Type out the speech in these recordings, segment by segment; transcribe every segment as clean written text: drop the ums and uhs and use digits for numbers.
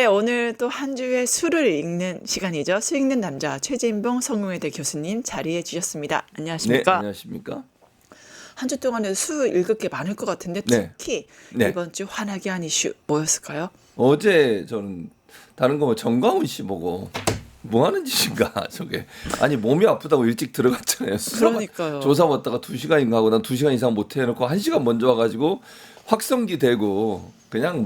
오늘 또 한 주의 수를 읽는 시간이죠. 수 읽는 남자 최진봉 성공회대 교수님 자리해 주셨습니다. 안녕하십니까? 네, 안녕하십니까? 한 주 동안에 수 읽을 게 많을 것 같은데 네. 특히 네. 이번 주 화나게 한 이슈 뭐였을까요? 어제 저는 다른 거 정광훈 씨 보고 뭐 하는 짓인가 저게. 아니 몸이 아프다고 일찍 들어갔잖아요. 그러니까요. 조사 받다가 2시간인가 하고 난 2시간 이상 못 해놓고 1시간 먼저 와가지고 확성기 대고 그냥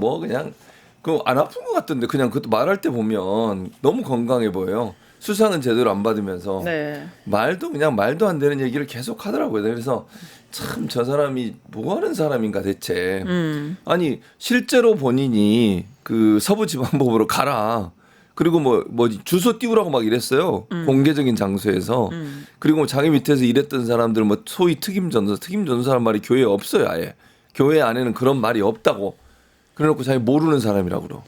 그 안 아픈 것 같던데 그냥 그것도 말할 때 보면 너무 건강해 보여요. 수상은 제대로 안 받으면서 네. 말도 안 되는 얘기를 계속 하더라고요. 그래서 참 저 사람이 뭐 하는 사람인가 대체. 아니 실제로 본인이 그 서부지방법으로 가라. 그리고 뭐지 주소 띄우라고 막 이랬어요. 공개적인 장소에서. 그리고 자기 밑에서 일했던 사람들 뭐 소위 특임 전도사란 말이 교회에 없어요. 아예. 교회 안에는 그런 말이 없다고. 그래놓고 자기 모르는 사람이라고 그러.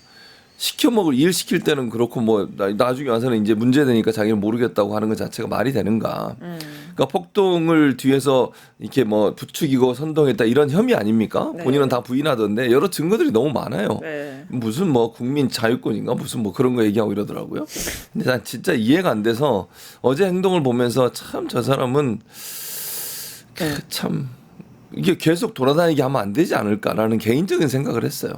일 시킬 때는 그렇고 뭐 나중에 와서는 이제 문제되니까 자기는 모르겠다고 하는 것 자체가 말이 되는가. 그러니까 폭동을 뒤에서 이렇게 뭐 부추기고 선동했다 이런 혐의 아닙니까? 네. 본인은 다 부인하던데 여러 증거들이 너무 많아요. 네. 무슨 뭐 국민 자유권인가 무슨 뭐 그런 거 얘기하고 이러더라고요. 근데 난 진짜 이해가 안 돼서 어제 행동을 보면서 참 저 사람은 네. 참 이게 계속 돌아다니게 하면 안 되지 않을까라는 개인적인 생각을 했어요.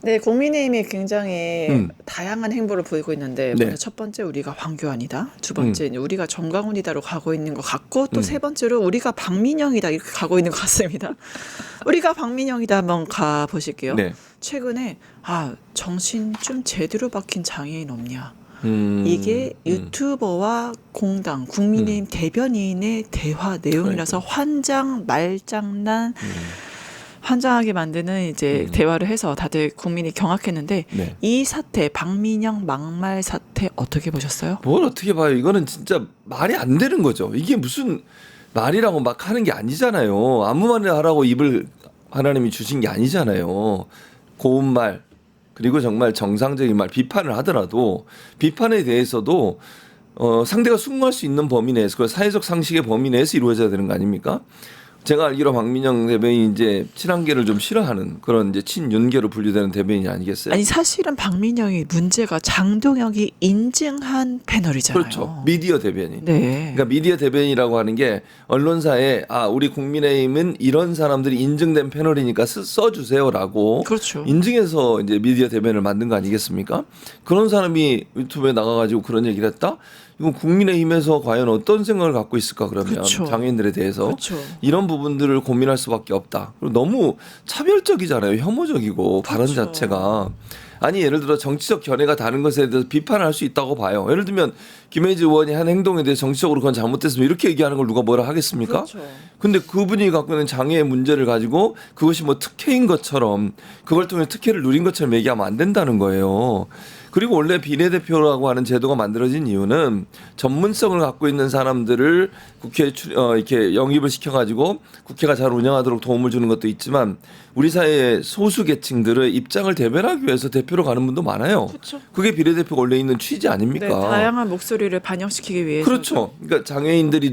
네, 국민의힘이 굉장히 다양한 행보를 보이고 있는데 네. 먼저 첫 번째 우리가 황교안이다. 두 번째 우리가 정광훈이다로 가고 있는 것 같고 또 세 번째로 우리가 박민영이다 이렇게 가고 있는 것 같습니다. 우리가 박민영이다 한번 가 보실게요. 네. 최근에 정신 좀 제대로 박힌 장애인 없냐. 음, 이게 유튜버와 공당 국민의힘 대변인의 대화 내용이라서 환장 말장난 환장하게 만드는 이제 대화를 해서 다들 국민이 경악했는데 네. 이 사태 박민영 막말 사태 어떻게 보셨어요? 뭘 어떻게 봐요? 이거는 진짜 말이 안 되는 거죠. 이게 무슨 말이라고 막 하는 게 아니잖아요. 아무 말이나 하라고 입을 하나님이 주신 게 아니잖아요. 고운 말 그리고 정말 정상적인 말 비판을 하더라도 비판에 대해서도 상대가 순응할 수 있는 범위 내에서 그 사회적 상식의 범위 내에서 이루어져야 되는 거 아닙니까? 제가 알기로 박민영 대변인이 이제 친한계를 좀 싫어하는 그런 이제 친윤계로 분류되는 대변인이 아니겠어요? 아니 사실은 박민영의 문제가 장동혁이 인증한 패널이잖아요. 그렇죠. 미디어 대변인. 네. 그러니까 미디어 대변인이라고 하는 게 언론사에 우리 국민의힘은 이런 사람들이 인증된 패널이니까 써주세요라고 그렇죠. 인증해서 이제 미디어 대변인을 만든 거 아니겠습니까? 그런 사람이 유튜브에 나가가지고 그런 얘기를 했다? 이건 국민의힘에서 과연 어떤 생각을 갖고 있을까 그러면 그렇죠. 장애인들에 대해서 그렇죠. 이런 부분들을 고민할 수밖에 없다. 그리고 너무 차별적이잖아요. 혐오적이고 발언 그렇죠. 자체가. 아니 예를 들어 정치적 견해가 다른 것에 대해서 비판을 할 수 있다고 봐요. 예를 들면 김혜지 의원이 한 행동에 대해 정치적으로 그건 잘못됐으면 이렇게 얘기하는 걸 누가 뭐라 하겠습니까? 그렇죠. 근데 그분이 갖고 있는 장애의 문제를 가지고 그것이 뭐 특혜인 것처럼 그걸 통해 특혜를 누린 것처럼 얘기하면 안 된다는 거예요. 그리고 원래 비례대표라고 하는 제도가 만들어진 이유는 전문성을 갖고 있는 사람들을 국회에 이렇게 영입을 시켜가지고 국회가 잘 운영하도록 도움을 주는 것도 있지만 우리 사회의 소수 계층들의 입장을 대변하기 위해서 대표로 가는 분도 많아요. 그렇죠. 그게 비례대표가 원래 있는 취지 아닙니까? 네, 다양한 목소리를 반영시키기 위해서. 그렇죠. 그러니까 장애인들이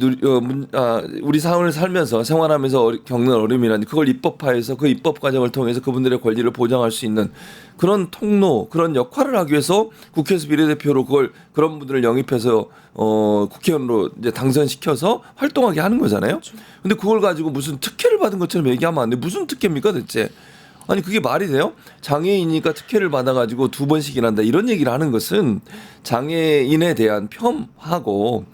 우리 사회를 살면서 생활하면서 겪는 어려움이라는 그걸 입법화해서 그 입법 과정을 통해서 그분들의 권리를 보장할 수 있는 그런 통로, 그런 역할을 하기 위해서 국회에서 비례대표로 그런 분들을 영입해서 국회의원으로 이제 당선시켜서 활동하게 하는 거잖아요. 그렇죠. 근데 그걸 가지고 무슨 특혜를 받은 것처럼 얘기하면 안 돼. 무슨 특혜입니까 대체? 아니 그게 말이 돼요? 장애인이니까 특혜를 받아가지고 2번씩 일한다 이런 얘기를 하는 것은 장애인에 대한 폄회라고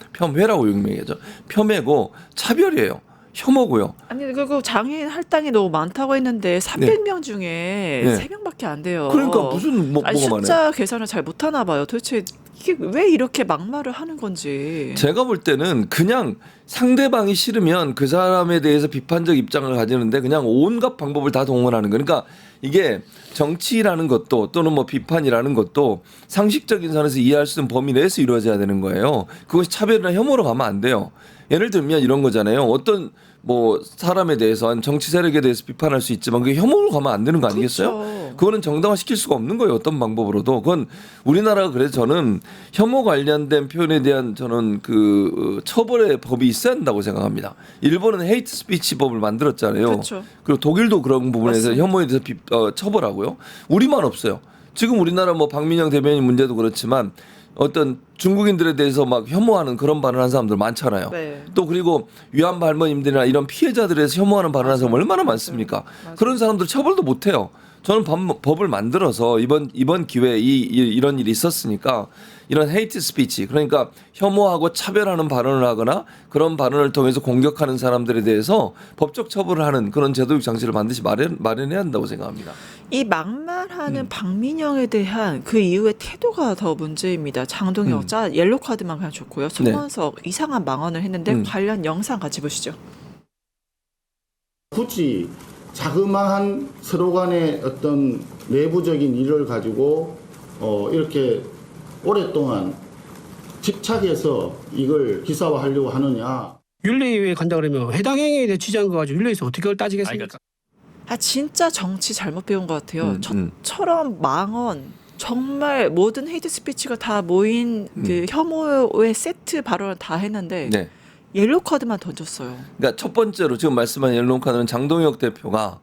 유명해죠. 폄훼고 차별이에요. 혐오고요. 아니 그리고 장애인 할당이 너무 많다고 했는데 300명 중에 네. 3명밖에 안 돼요. 그러니까 무슨 아니, 뭐가 많아요. 숫자 계산을 잘 못하나 봐요. 도대체 이게 왜 이렇게 막말을 하는 건지. 제가 볼 때는 그냥 상대방이 싫으면 그 사람에 대해서 비판적 입장을 가지는데 그냥 온갖 방법을 다 동원하는 거예요. 그러니까 이게 정치라는 것도 또는 뭐 비판이라는 것도 상식적인 선에서 이해할 수 있는 범위 내에서 이루어져야 되는 거예요. 그것이 차별이나 혐오로 가면 안 돼요. 예를 들면 이런 거잖아요. 어떤 뭐 사람에 대해서 정치 세력에 대해서 비판할 수 있지만 그게 혐오로 가면 안 되는 거 아니겠어요? 그렇죠. 그거는 정당화시킬 수가 없는 거예요. 어떤 방법으로도. 그건 우리나라가 그래서 저는 혐오 관련된 표현에 대한 저는 그 처벌의 법이 있어야 한다고 생각합니다. 일본은 헤이트 스피치 법을 만들었잖아요. 그렇죠. 그리고 독일도 그런 부분에서 맞습니다. 혐오에 대해서 처벌하고요. 우리만 없어요. 지금 우리나라 뭐 박민영 대변인 문제도 그렇지만 어떤 중국인들에 대해서 막 혐오하는 그런 발언한 사람들 많잖아요. 네. 또 그리고 위안부 할머님들이나 이런 피해자들에 대해서 혐오하는 발언하는 사람 얼마나 많습니까? 맞아요. 그런 사람들 처벌도 못 해요. 저는 법을 만들어서 이번 기회에 이런 일이 있었으니까 이런 헤이트 스피치 그러니까 혐오하고 차별하는 발언을 하거나 그런 발언을 통해서 공격하는 사람들에 대해서 법적 처벌을 하는 그런 제도적 장치를 반드시 마련해야 한다고 생각합니다. 이 막말하는 박민영에 대한 그 이후의 태도가 더 문제입니다. 장동혁 옐로 카드만 그냥 줬고요. 송원석 이상한 망언을 했는데 관련 영상 같이 보시죠. 굳이 자그마한 서로 간의 어떤 내부적인 일을 가지고 이렇게 오랫동안 집착해서 이걸 기사화하려고 하느냐. 윤리위에 간다 그러면 해당 행위에 대해 취재한 거 가지고 윤리위에서 어떻게 그걸 따지겠습니까? 진짜 정치 잘못 배운 것 같아요. 저처럼 망언 정말 모든 헤이트 스피치가 다 모인 그 혐오의 세트 발언을 다 했는데 네. 옐로 카드만 던졌어요. 그러니까 첫 번째로 지금 말씀한 옐로우 카드는 장동혁 대표가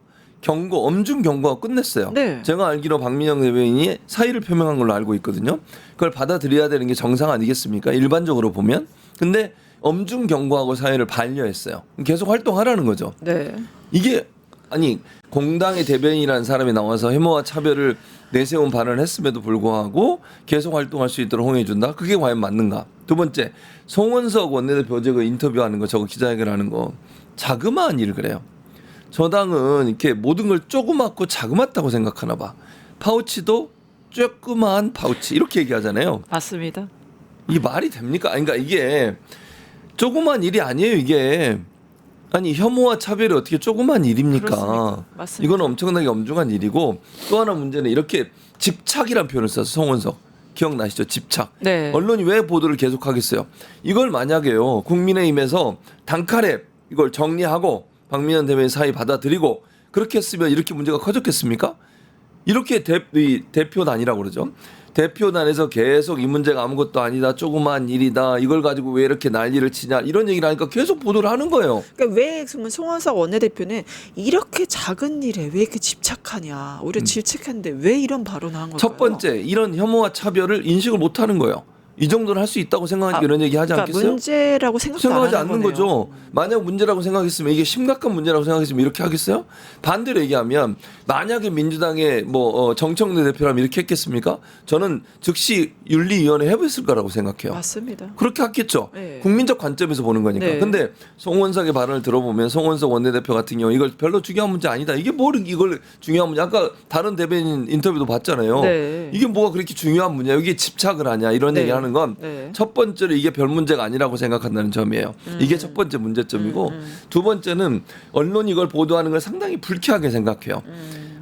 엄중 경고가 끝냈어요. 네. 제가 알기로 박민영 대변인이 사의를 표명한 걸로 알고 있거든요. 그걸 받아들여야 되는 게 정상 아니겠습니까? 일반적으로 보면. 근데 엄중 경고하고 사의를 반려했어요. 계속 활동하라는 거죠. 네. 이게 아니 공당의 대변인이라는 사람이 나와서 혐오와 차별을 내세운 발언을 했음에도 불구하고 계속 활동할 수 있도록 홍해준다. 그게 과연 맞는가? 두 번째, 송원석 원내대표 저거 인터뷰하는 거, 저거 기자회견하는 거 자그마한 일을 그래요. 저 당은 이렇게 모든 걸 조그맣고 자그맣다고 생각하나 봐. 파우치도 조그마한 파우치 이렇게 얘기하잖아요. 맞습니다. 이게 말이 됩니까? 아니, 그러니까 이게 조그만 일이 아니에요. 이게 아니 혐오와 차별이 어떻게 조그만 일입니까? 그렇습니까? 맞습니다. 이건 엄청나게 엄중한 일이고 또 하나 문제는 이렇게 집착이란 표현을 써서 송원석 기억나시죠? 집착. 네. 언론이 왜 보도를 계속하겠어요? 이걸 만약에요 국민의힘에서 단칼에 이걸 정리하고 박민영 대변인 사의 받아들이고 그렇게 했으면 이렇게 문제가 커졌겠습니까? 이렇게 대표단이라고 그러죠. 대표단에서 계속 이 문제가 아무것도 아니다, 조그만 일이다, 이걸 가지고 왜 이렇게 난리를 치냐 이런 얘기를 하니까 계속 보도를 하는 거예요. 그러니까 왜 송원석 원내대표는 이렇게 작은 일에 왜 이렇게 집착하냐. 우리가 집착했는데 왜 이런 발언을 한 걸까요? 첫 번째 이런 혐오와 차별을 인식을 못하는 거예요. 이 정도는 할 수 있다고 생각하니까 이런 얘기 하지 그러니까 않겠어요? 문제라고 생각하지 안 하는 않는 거네요. 거죠. 만약 문제라고 생각했으면 이게 심각한 문제라고 생각했으면 이렇게 하겠어요? 반대로 얘기하면 만약에 민주당의 정청래 대표라면 이렇게 했겠습니까? 저는 즉시 윤리위원회 해봤을 거라고 생각해요. 맞습니다. 그렇게 했겠죠. 네. 국민적 관점에서 보는 거니까. 네. 근데 송원석의 발언을 들어보면 송원석 원내대표 같은 경우 이걸 별로 중요한 문제 아니다. 이게 뭘 이걸 중요한 문제. 아까 다른 대변인 인터뷰도 봤잖아요. 네. 이게 뭐가 그렇게 중요한 문제야. 여기에 집착을 하냐 이런 네. 얘기하는 건 네. 첫 번째로 이게 별 문제가 아니라고 생각한다는 점이에요. 이게 첫 번째 문제점이고 두 번째는 언론이 이걸 보도하는 걸 상당히 불쾌하게 생각해요.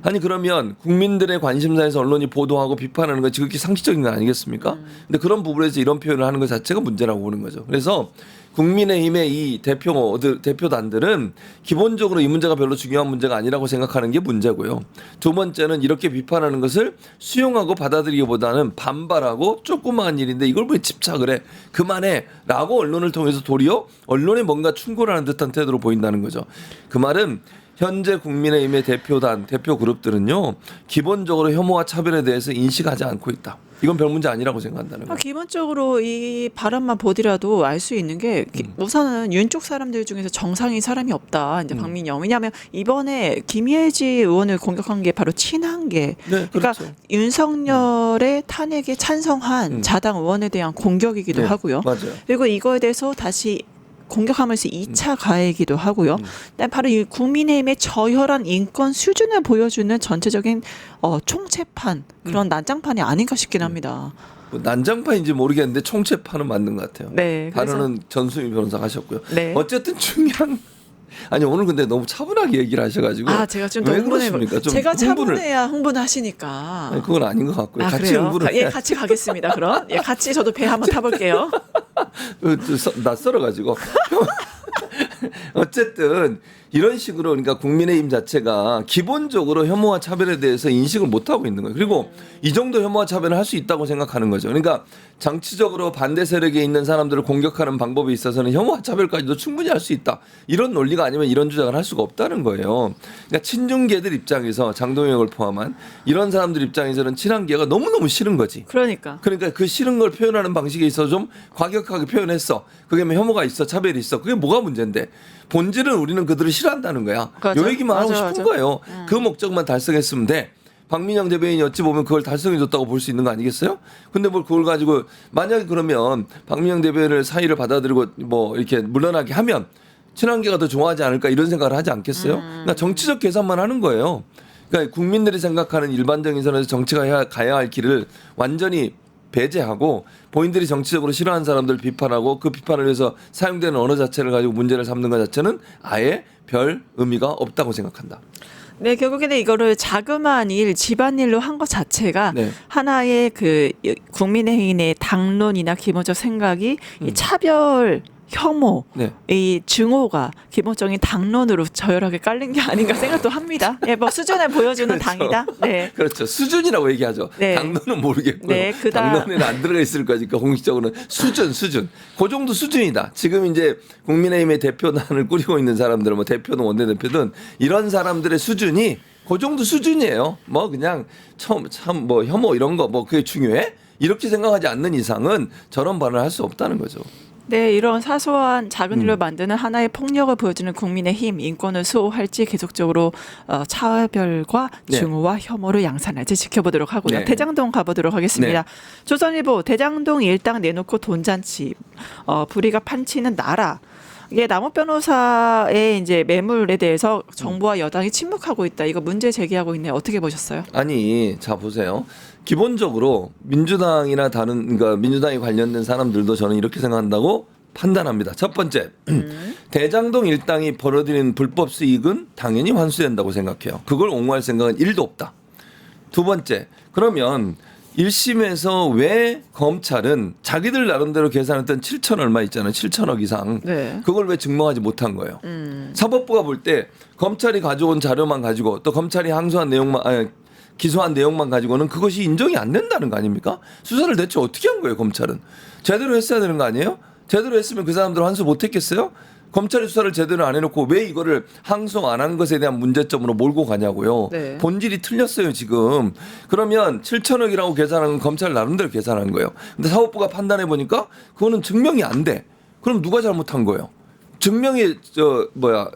아니 그러면 국민들의 관심사에서 언론이 보도하고 비판하는 건 지극히 상식적인 거 아니겠습니까? 근데 그런 부분에서 이런 표현을 하는 것 자체가 문제라고 보는 거죠. 그래서 국민의힘의 이 대표단들은 기본적으로 이 문제가 별로 중요한 문제가 아니라고 생각하는 게 문제고요. 두 번째는 이렇게 비판하는 것을 수용하고 받아들이기보다는 반발하고 조그마한 일인데 이걸 왜 집착을 해? 그만해. 라고 언론을 통해서 도리어 언론에 뭔가 충고를 하는 듯한 태도로 보인다는 거죠. 그 말은 현재 국민의힘의 대표 그룹들은요. 기본적으로 혐오와 차별에 대해서 인식하지 않고 있다. 이건 별 문제 아니라고 생각한다는 거예요. 기본적으로 이 발언만 보더라도 알 수 있는 게 우선은 윤 쪽 사람들 중에서 정상인 사람이 없다. 이제 박민영. 왜냐하면 이번에 김예지 의원을 공격한 게 바로 친한계. 네, 그러니까 그렇죠. 윤석열의 탄핵에 찬성한 자당 의원에 대한 공격이기도 네, 하고요. 맞아요. 그리고 이거에 대해서 다시 공격하면서 2차 가해이기도 하고요. 그다음에 바로 이 국민의힘의 저혈한 인권 수준을 보여주는 전체적인 총체판 그런 난장판이 아닌가 싶긴 합니다. 뭐 난장판인지 모르겠는데 총체판은 맞는 것 같아요. 네, 그래서- 발언은 전수미 변호사가 하셨고요. 네. 어쨌든 중요한 아니 오늘 근데 너무 차분하게 얘기를 하셔가지고 제가 좀 더 왜 흥분해. 그러십니까? 좀 제가 흥분을 차분해야 흥분하시니까. 아니, 그건 아닌 것 같고요. 같이 그래요? 흥분을 예, 같이 가겠습니다. 그럼 같이 저도 배 한번 타볼게요. 낯설어가지고 어쨌든 이런 식으로 그러니까 국민의힘 자체가 기본적으로 혐오와 차별에 대해서 인식을 못 하고 있는 거예요. 그리고 이 정도 혐오와 차별을 할 수 있다고 생각하는 거죠. 그러니까 정치적으로 반대 세력에 있는 사람들을 공격하는 방법에 있어서는 혐오와 차별까지도 충분히 할 수 있다. 이런 논리가 아니면 이런 주장을 할 수가 없다는 거예요. 그러니까 친중계들 입장에서 장동혁을 포함한 이런 사람들 입장에서는 친한계가 너무너무 싫은 거지. 그러니까. 그러니까 그 싫은 걸 표현하는 방식에 있어서 좀 과격하게 표현했어. 그게 뭐 혐오가 있어, 차별이 있어. 그게 뭐가 문제인데. 본질은 우리는 그들을 싫어한다는 거야. 맞아. 요 얘기만 하고 맞아, 싶은 맞아. 거예요. 그 목적만 달성했으면 돼. 박민영 대변인이 어찌 보면 그걸 달성해줬다고 볼 수 있는 거 아니겠어요? 근데 뭘 그걸 가지고 만약에 그러면 박민영 대변인을 사의를 받아들이고 뭐 이렇게 물러나게 하면 친한계가 더 좋아하지 않을까 이런 생각을 하지 않겠어요? 그러니까 정치적 계산만 하는 거예요. 그러니까 국민들이 생각하는 일반적인 선에서 정치가 가야 할 길을 완전히 배제하고 본인들이 정치적으로 싫어하는 사람들을 비판하고 그 비판을 위해서 사용되는 언어 자체를 가지고 문제를 삼는 것 자체는 아예 별 의미가 없다고 생각한다. 네, 결국에는 이거를 자그마한 일, 집안일로 한 것 자체가 네. 하나의 그 국민의힘의 당론이나 기본적 생각이 이 차별, 혐오, 네. 이 증오가 기본적인 당론으로 저열하게 깔린 게 아닌가 생각도 합니다. 예, 뭐 수준을 보여주는 그렇죠. 당이다. 네. 그렇죠. 수준이라고 얘기하죠. 네. 당론은 모르겠고요. 네, 당론에는 안 들어가 있을 거니까 공식적으로는 수준. 그 정도 수준이다. 지금 이제 국민의힘의 대표단을 꾸리고 있는 사람들, 뭐 대표든 원내대표든 이런 사람들의 수준이 그 정도 수준이에요. 뭐 그냥 참 뭐 혐오 이런 거 뭐 그게 중요해? 이렇게 생각하지 않는 이상은 저런 발언을 할 수 없다는 거죠. 네, 이런 사소한 작은 일로 만드는 하나의 폭력을 보여주는 국민의힘 인권을 수호할지 계속적으로 차별과 네. 증오와 혐오를 양산할지 지켜보도록 하고요. 네. 대장동 가보도록 하겠습니다. 조선일보 대장동 일당 내놓고 돈잔치 불이가 판치는 나라. 이게 남욱 변호사의 이제 매물에 대해서 정부와 여당이 침묵하고 있다. 이거 문제 제기하고 있네요. 어떻게 보셨어요? 아니, 자 보세요. 기본적으로 민주당이나 다른 그러니까 민주당이 관련된 사람들도 저는 이렇게 생각한다고 판단합니다. 첫 번째, 대장동 일당이 벌어들인 불법 수익은 당연히 환수된다고 생각해요. 그걸 옹호할 생각은 1도 없다. 두 번째, 그러면 1심에서 왜 검찰은 자기들 나름대로 계산했던 7천 얼마 있잖아요. 7천억 이상. 네. 그걸 왜 증명하지 못한 거예요. 사법부가 볼 때 검찰이 가져온 자료만 가지고 또 검찰이 항소한 내용만 기소한 내용만 가지고는 그것이 인정이 안 된다는 거 아닙니까? 수사를 대체 어떻게 한 거예요, 검찰은? 제대로 했어야 되는 거 아니에요? 제대로 했으면 그 사람들 환수 못 했겠어요? 검찰이 수사를 제대로 안 해놓고 왜 이거를 항소 안 한 것에 대한 문제점으로 몰고 가냐고요. 네. 본질이 틀렸어요, 지금. 그러면 7천억이라고 계산한 건 검찰 나름대로 계산한 거예요. 근데 사법부가 판단해 보니까 그거는 증명이 안 돼. 그럼 누가 잘못한 거예요? 증명의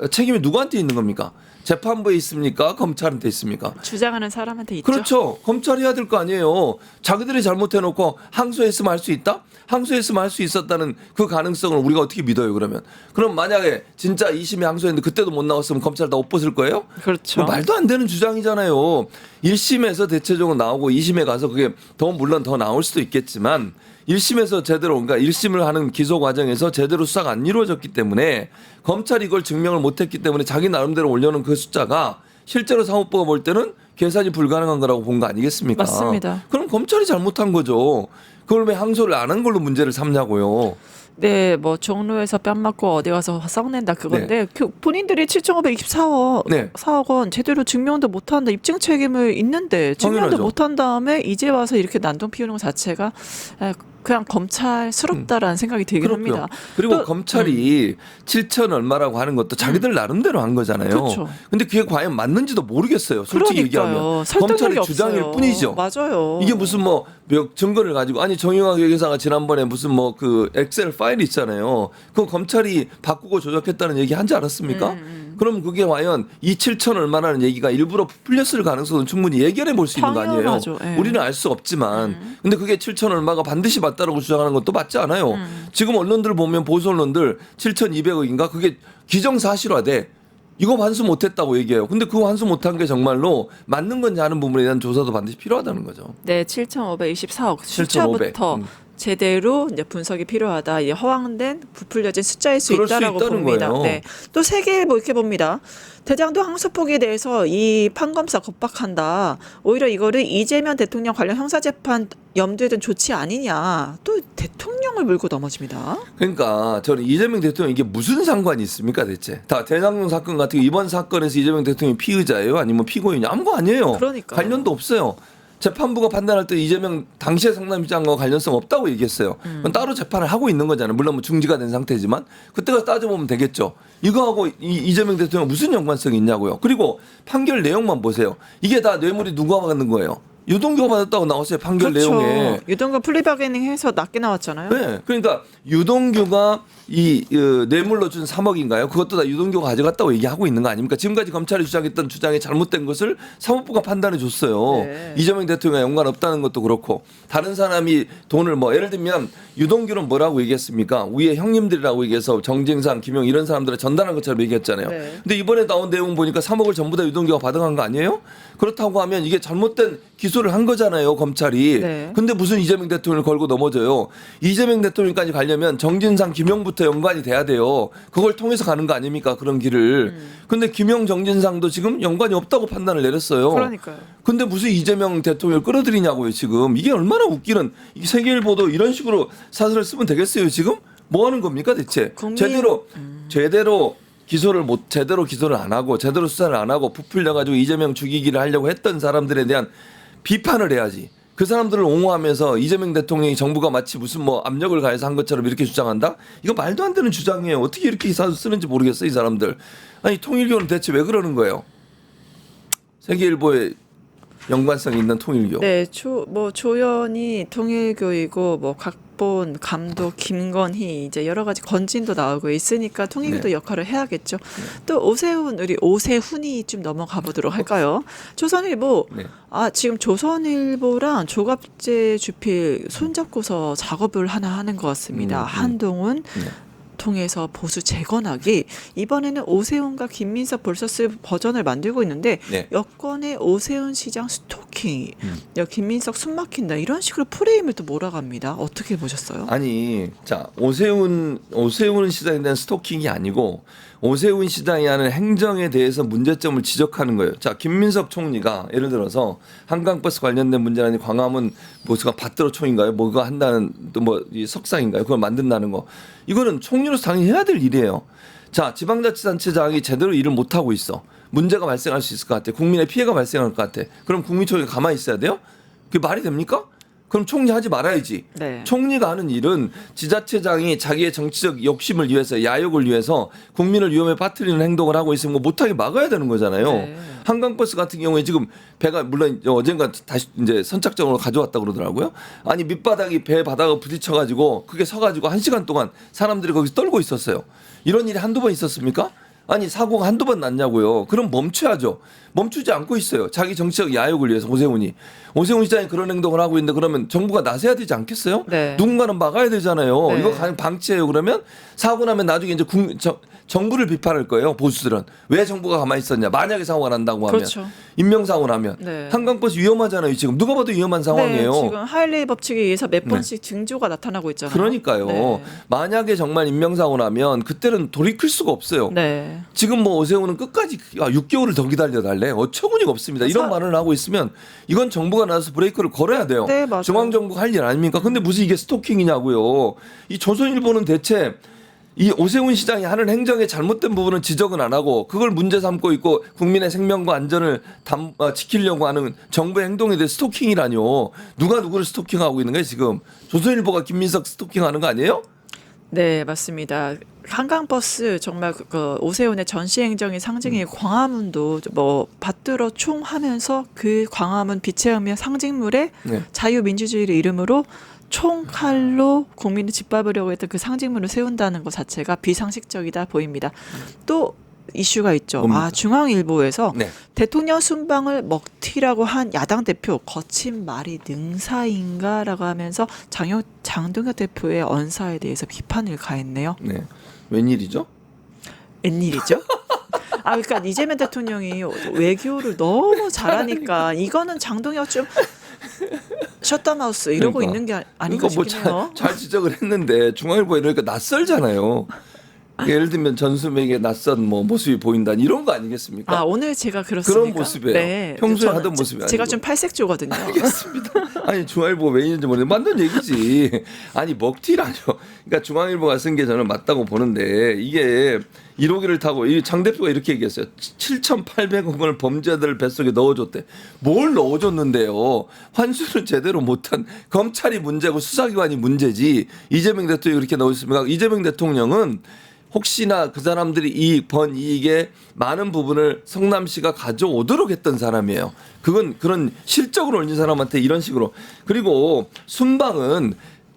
책임이 누구한테 있는 겁니까? 재판부에 있습니까? 검찰한테 있습니까? 주장하는 사람한테 있죠. 그렇죠. 검찰이 해야 될 거 아니에요. 자기들이 잘못해놓고 항소했으면 할 수 있다? 항소했으면 할 수 있었다는 그 가능성을 우리가 어떻게 믿어요, 그러면? 그럼 만약에 진짜 2심에 항소했는데 그때도 못 나왔으면 검찰 다 옷 벗을 거예요? 그렇죠. 말도 안 되는 주장이잖아요. 1심에서 대체적으로 나오고 2심에 가서 그게 물론 더 나올 수도 있겠지만 1심에서 제대로 그러니까 1심을 하는 기소 과정에서 제대로 수사가 안 이루어졌기 때문에 검찰이 이걸 증명을 못했기 때문에 자기 나름대로 올려놓은 그 숫자가 실제로 사법부가 볼 때는 계산이 불가능한 거라고 본 거 아니겠습니까? 맞습니다. 그럼 검찰이 잘못한 거죠. 그걸 왜 항소를 안 한 걸로 문제를 삼냐고요. 네, 뭐 종로에서 뺨 맞고 어디 가서 썩낸다 그건데 본인들이 7,524억 네. 4억 원 제대로 증명도 못한다 입증 책임을 있는데 증명도 당연하죠. 못한 다음에 이제 와서 이렇게 난동 피우는 것 자체가 그냥 검찰스럽다라는 생각이 들긴 그렇고요. 합니다. 그리고 또, 검찰이 7천 얼마라고 하는 것도 자기들 나름대로 한 거잖아요. 그렇죠. 근데 그게 과연 맞는지도 모르겠어요. 솔직히 그러니까요. 얘기하면. 설득력이 검찰의 주장일 없어요. 뿐이죠. 맞아요. 이게 무슨 증거를 가지고 정영학 회계사가 지난번에 무슨 그 엑셀 파일 있잖아요. 그거 검찰이 바꾸고 조작했다는 얘기 한지 않았습니까? 그럼 그게 과연 이 7천 얼마라는 얘기가 일부러 풀렸을 가능성은 충분히 예견해 볼 수 있는 거 아니에요. 당연하죠. 예. 우리는 알 수 없지만 근데 그게 7천 얼마가 반드시 맞다라고 주장하는 것도 맞지 않아요. 지금 언론들 보면 보수 언론들 7,200억인가 그게 기정사실화돼. 이거 환수 못했다고 얘기해요. 근데 그거 환수 못한 게 정말로 맞는 건지 하는 부분에 대한 조사도 반드시 필요하다는 거죠. 네, 7,524억 7,500. 숫자부터 제대로 이제 분석이 필요하다. 이 허황된 부풀려진 숫자일 수 그럴 수 있다라고 있다는 봅니다. 거예요. 네. 또 세계일보 이렇게 봅니다. 대장동 항소폭에 대해서 이 판검사 겁박한다. 오히려 이거를 이재명 대통령 관련 형사재판 염두에 둔 조치 아니냐. 또 대통령을 물고 넘어집니다. 그러니까 저는 이재명 대통령 이게 무슨 상관이 있습니까 대체? 다 대장동 사건 같은 거 이번 사건에서 이재명 대통령이 피의자예요? 아니면 피고인이 아무 거 아니에요. 그러니까요. 관련도 없어요. 재판부가 판단할 때 이재명 당시의 성남시장과 관련성 없다고 얘기했어요. 그건 따로 재판을 하고 있는 거잖아요. 물론 뭐 중지가 된 상태지만 그때가 따져보면 되겠죠. 이거하고 이재명 대통령 무슨 연관성이 있냐고요. 그리고 판결 내용만 보세요. 이게 다 뇌물이 누가 받는 거예요. 유동규가 받았다고 나왔어요. 판결 그렇죠. 내용에. 유동규 플리바게닝 해서 낮게 나왔잖아요. 네, 그러니까 유동규가 이 뇌물로 준 3억인가요? 그것도 다 유동규가 가져갔다고 얘기하고 있는 거 아닙니까? 지금까지 검찰이 주장했던 주장이 잘못된 것을 사법부가 판단해 줬어요. 네. 이재명 대통령과 연관 없다는 것도 그렇고 다른 사람이 돈을 뭐 예를 들면 유동규는 뭐라고 얘기했습니까? 위에 형님들이라고 얘기해서 정진상, 김용 이런 사람들을 전달한 것처럼 얘기했잖아요. 네. 근데 이번에 나온 내용 보니까 3억을 전부 다 유동규가 받아간 거 아니에요? 그렇다고 하면 이게 잘못된 기소를 한 거잖아요, 검찰이. 네. 근데 무슨 이재명 대통령을 걸고 넘어져요. 이재명 대통령까지 가려면 정진상, 김용부터 연관이 돼야 돼요. 그걸 통해서 가는 거 아닙니까? 그런 길을. 근데 김용, 정진상도 지금 연관이 없다고 판단을 내렸어요. 그러니까요. 근데 무슨 이재명 대통령을 끌어들이냐고요, 지금. 이게 얼마나 웃기는 이 세계일보도 이런 식으로 사설을 쓰면 되겠어요, 지금? 뭐 하는 겁니까, 대체? 국민- 제대로 제대로 기소를 안 하고 제대로 수사를 안 하고 부풀려 가지고 이재명 죽이기를 하려고 했던 사람들에 대한 비판을 해야지. 그 사람들을 옹호하면서 이재명 대통령이 정부가 마치 무슨 뭐 압력을 가해서 한 것처럼 이렇게 주장한다? 이거 말도 안 되는 주장이에요. 어떻게 이렇게 기사 쓰는지 모르겠어요, 이 사람들. 아니 통일교는 대체 왜 그러는 거예요? 세계일보에 연관성 있는 통일교. 네, 조연이 통일교이고 뭐 각본 감독 김건희 이제 여러 가지 건진도 나오고 있으니까 통일교도 네. 역할을 해야겠죠. 또 우리 오세훈이 좀 넘어가 보도록 할까요? 조선일보 네. 지금 조선일보랑 조갑재 주필 손잡고서 작업을 하나 하는 것 같습니다. 한동훈 네. 통해서 보수 재건하기. 이번에는 오세훈과 김민석 벌서스 버전을 만들고 있는데 네. 여권의 오세훈 시장 스토킹, 김민석 숨막힌다 이런 식으로 프레임을 또 몰아갑니다. 어떻게 보셨어요? 아니, 자 오세훈 시장에 대한 스토킹이 아니고 오세훈 시장이 하는 행정에 대해서 문제점을 지적하는 거예요. 자, 김민석 총리가 예를 들어서 한강버스 관련된 문제라니 광화문 뭐가 받들어총인가요? 뭐가 한다는 또 뭐 석상인가요? 그걸 만든다는 거. 이거는 총리로서 당연히 해야 될 일이에요. 자, 지방자치단체장이 제대로 일을 못 하고 있어. 문제가 발생할 수 있을 것 같아. 국민의 피해가 발생할 것 같아. 그럼 국민총리가 가만히 있어야 돼요? 그게 말이 됩니까? 그럼 총리 하지 말아야지. 네. 총리가 하는 일은 지자체장이 자기의 정치적 욕심을 위해서 야욕을 위해서 국민을 위험에 빠뜨리는 행동을 하고 있으면 뭐 못하게 막아야 되는 거잖아요. 네. 한강버스 같은 경우에 지금 배가 물론 어젠가 다시 이제 선착장으로 가져왔다 그러더라고요. 아니 밑바닥이 배 바닥을 부딪혀가지고 그게 서가지고 1시간 동안 사람들이 거기서 떨고 있었어요. 이런 일이 한두 번 있었습니까? 아니 사고가 한두 번 났냐고요. 그럼 멈춰야죠. 멈추지 않고 있어요. 자기 정치적 야욕을 위해서 오세훈 시장이 그런 행동을 하고 있는데 그러면 정부가 나서야 되지 않겠어요? 네. 누군가는 막아야 되잖아요. 네. 이거 그냥 방치해요. 그러면 사고 나면 나중에 이제 정부를 비판할 거예요. 보수들은 왜 정부가 가만히 있었냐. 만약에 사고가 난다고 하면 그렇죠. 인명사고 나면 네. 한강버스 위험하잖아요. 지금 누가 봐도 위험한 상황이에요. 네, 지금 하일리 법칙에 의해서 몇 번씩 징조가 나타나고 있잖아요. 그러니까요. 네. 만약에 정말 인명사고 나면 그때는 돌이킬 수가 없어요. 네. 지금 뭐 오세훈은 끝까지 6개월을 더 기다려달래. 어처구니가 없습니다. 이런 말을 하고 있으면 이건 정부가 나서서 브레이크를 걸어야 돼요. 네, 맞아요. 중앙정부가 할 일 아닙니까? 근데 무슨 이게 스토킹이냐고요. 이 조선일보는 대체 이 오세훈 시장이 하는 행정의 잘못된 부분은 지적은 안 하고 그걸 문제 삼고 있고 국민의 생명과 안전을 지키려고 하는 정부의 행동에 대해 스토킹이라뇨. 누가 누구를 스토킹하고 있는 거예요 지금. 조선일보가 김민석 스토킹하는 거 아니에요? 네, 맞습니다. 한강버스 정말 그 오세훈의 전시행정의 상징인 광화문도 뭐 받들어 총하면서 그 광화문 빛의 의미 상징물에 네. 자유민주주의를 이름으로 총칼로 국민을 짓밟으려고 했던 그 상징물을 세운다는 것 자체가 비상식적이다 보입니다. 또 이슈가 있죠. 뭡니까? 중앙일보에서 네. 대통령 순방을 먹튀라고 한 야당 대표 거친 말이 능사인가라고 하면서 장동혁 대표의 언사에 대해서 비판을 가했네요. 네. 웬일이죠? 웬일이죠? 그러니까 이재명 대통령이 외교를 너무 잘하니까 이거는 장동혁 좀 셔터마우스 이러고 그러니까. 있는 게 아닌가 그러니까 싶긴 해요. 잘 지적을 했는데 중앙일보 이러니까 낯설잖아요. 예를 들면 전수맥의 낯선 뭐 모습이 보인다 이런 거 아니겠습니까? 아 오늘 제가 그렇습니까? 그런 모습이에요. 네. 평소에 저는 하던 모습이 제가 아니고. 좀 팔색조거든요. 알겠습니다. 아니 중앙일보가 왜 있는지 모르겠는데 맞는 얘기지. 아니 먹튀라뇨. 그러니까 중앙일보가 쓴 게 저는 맞다고 보는데 이게 1호기를 타고 이 장 대표가 이렇게 얘기했어요. 7,800억 원을 범죄자들 뱃속에 넣어줬대. 뭘 넣어줬는데요. 환수를 제대로 못한 검찰이 문제고 수사기관이 문제지. 이재명 대통령이 그렇게 넣었습니까? 이재명 대통령은 혹시나 그 사람들이 번 이익의 많은 부분을 성남시가 가져오도록 했던 사람이에요. 그건 그런 실적으로 올린 사람한테 이런 식으로. 그리고 순방은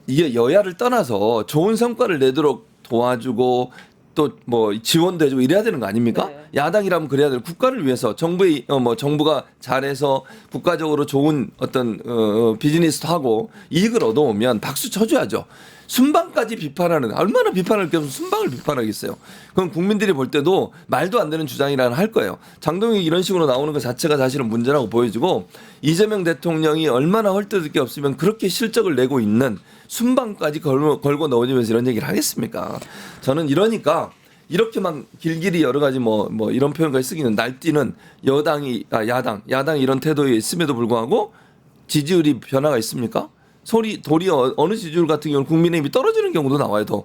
이게 여야를 떠나서 좋은 성과를 내도록 도와주고 또 뭐 지원도 해주고 이래야 되는 거 아닙니까? 네. 야당이라면 그래야 되는 국가를 위해서 정부가 잘해서 국가적으로 좋은 어떤 비즈니스도 하고 이익을 얻어오면 박수 쳐줘야죠. 순방까지 비판하는 얼마나 비판을 계속 순방을 비판하겠어요. 그럼 국민들이 볼 때도 말도 안 되는 주장이라는 할 거예요. 장동익이 이런 식으로 나오는 것 자체가 사실은 문제라고 보여지고 이재명 대통령이 얼마나 헐뜯을 게 없으면 그렇게 실적을 내고 있는 순방까지 걸고 넣어주면서 이런 얘기를 하겠습니까? 저는 이러니까 이렇게 막 길길이 여러 가지 뭐 이런 표현까지 쓰기는 날뛰는 야당이 이런 태도에 있음에도 불구하고 지지율이 변화가 있습니까? 도리어 어느 지지율 같은 경우는 국민의힘이 떨어지는 경우도 나와요. 더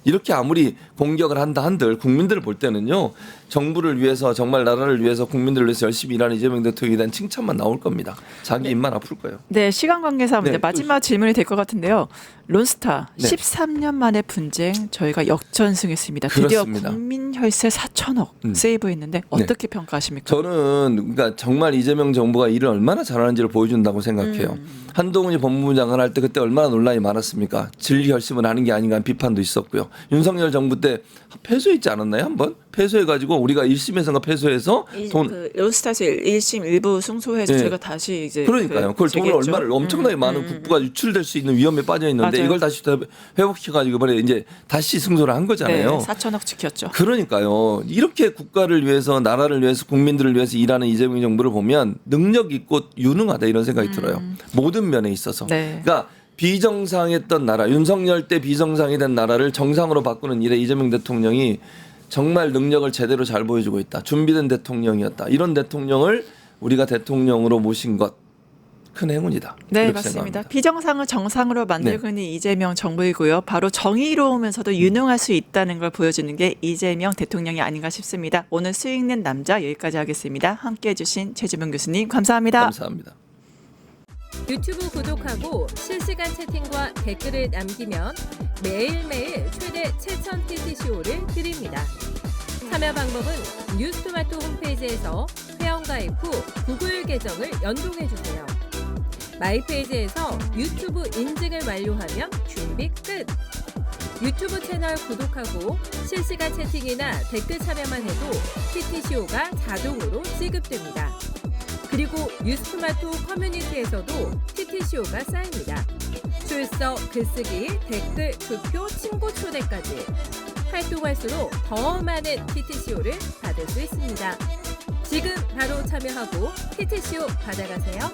이렇게 아무리 공격을 한다 한들 국민들을 볼 때는요 정부를 위해서 정말 나라를 위해서 국민들을 위해서 열심히 일하는 이재명 대통령에 대한 칭찬만 나올 겁니다. 자기 입만 아플 거예요. 네, 시간 관계상 네, 이제 마지막 질문이 될 것 같은데요. 론스타 네. 13년 만에 분쟁 저희가 역전승했습니다. 드디어 그렇습니다. 국민 혈세 4천억 세이브했는데 어떻게 평가하십니까? 저는 그러니까 정말 이재명 정부가 일을 얼마나 잘하는지를 보여준다고 생각해요. 한동훈이 법무부 장관 할 때 그때 얼마나 논란이 많았습니까? 진리 결심을 하는 게 아닌가 하는 비판도 있었고요. 윤석열 정부 때 패소했지 않았나요? 한번 패소해가지고 우리가 1심에서가 패소해서 그 론스타에서 1심 일부 승소해서 네. 저희가 다시 이제 그러니까요. 그걸 돈을 제기했죠. 얼마를 엄청나게 많은 국부가 유출될 수 있는 위험에 빠져 있는데 맞아요. 이걸 다시 회복해가지고 이번에 이제 다시 승소를 한 거잖아요. 네, 4천억 지켰죠. 그러니까요. 이렇게 국가를 위해서 나라를 위해서 국민들을 위해서 일하는 이재명 정부를 보면 능력 있고 유능하다 이런 생각이 들어요. 모든 면에 있어서. 네. 그러니까 비정상했던 나라, 윤석열 때 비정상이 된 나라를 정상으로 바꾸는 일에 이재명 대통령이 정말 능력을 제대로 잘 보여주고 있다. 준비된 대통령이었다. 이런 대통령을 우리가 대통령으로 모신 것 큰 행운이다. 네, 이렇게 맞습니다. 생각합니다. 비정상을 정상으로 만들고 있는 이재명 정부이고요. 바로 정의로우면서도 유능할 수 있다는 걸 보여주는 게 이재명 대통령이 아닌가 싶습니다. 오늘 수익낸 남자 여기까지 하겠습니다. 함께해 주신 최지명 교수님 감사합니다. 감사합니다. 유튜브 구독하고 실시간 채팅과 댓글을 남기면 매일매일 최대 7,000TTCO를 드립니다. 참여 방법은 뉴스토마토 홈페이지에서 회원가입 후 구글 계정을 연동해주세요. 마이페이지에서 유튜브 인증을 완료하면 준비 끝! 유튜브 채널 구독하고 실시간 채팅이나 댓글 참여만 해도 TTCO가 자동으로 지급됩니다. 그리고 뉴스토마토 커뮤니티에서도 TTCO가 쌓입니다. 출석, 글쓰기, 댓글, 투표, 친구 초대까지 활동할수록 더 많은 TTCO를 받을 수 있습니다. 지금 바로 참여하고 TTCO 받아가세요.